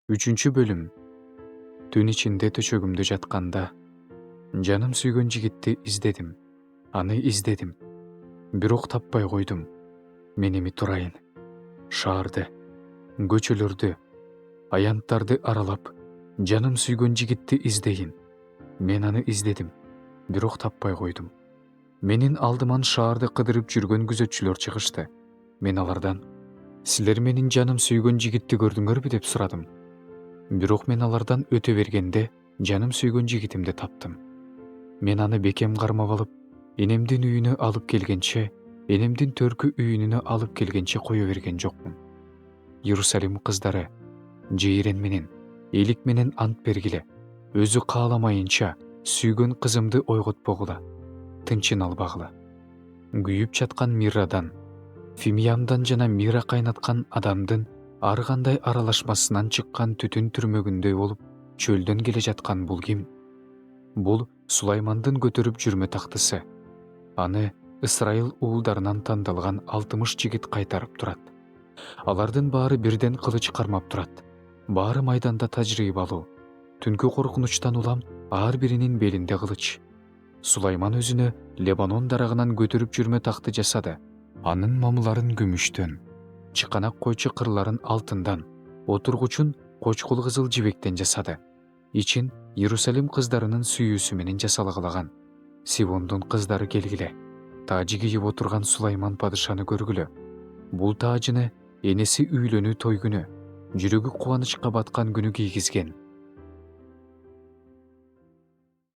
Үчүнчү бөлүм. Түн ичинде төшөгүмдө жатканда жаным сүйгөн жигитти издедим. Аны издедим. Бирок таппай койдум. Мен эми турайын. Шаарды, көчөлөрдү, аянттарды аралап, жаным сүйгөн жигитти издейин. Мен аны издедим. Бирок таппай койдум. Менин алдыман шаарды кыдырып жүргөн күзөтчүлөр чыгышты. Мен алардан: "Силер менин жаным сүйгөн жигитти көрдүңөрбү?" деп сурадым. Бирок мен алардан өтө бергенде жаным сүйгөн жигитимди таптым. Мен аны бекем кармап алып, энемдин үйүнө алып келгенче, энемдин төркү үйүнүнө алып келгенче кое берген жокмун. Иерусалим кыздары, жейрен менен, элик менен ант бергиле, өзү кааламайынча сүйгөн кызымды ойготпогула, тынчын албагыла. Күйүп жаткан миррадан, фимиямдан жана мира кайнаткан адамдын ар кандай аралашмасынан чыккан түтүн түрмөгүндөй болуп чөлдөн келе жаткан бул ким? Бул Сулаймандын көтөрүп жүрмө тактысы. Аны Ысрайыл уулдарынан тандалган 60 жигит кайтарып турат. Алардын баары бирден кылыч кармап турат. Баары майданда тажрыйбалуу. Түнкү коркунучтан улам ар биринин белинде кылыч. Сулайман өзүнө Лебанон дарагынан көтөрүп жүрмө такты жасады. Анын мамыларын күмүштөн, чыканак койчу кырларын алтындан, отургучун кочкул кызыл жибектен жасады. Ичин Иерусалим кыздарынын сүйүүсү менен жасалгалаган. Сивондун кыздары келгиле. Таажы кийип отурган Сулайман падышаны көргүлө. Бул таажыны энеси үйлөнүү той күнү, жүрөгү кубанычка баткан күнү кийгизген.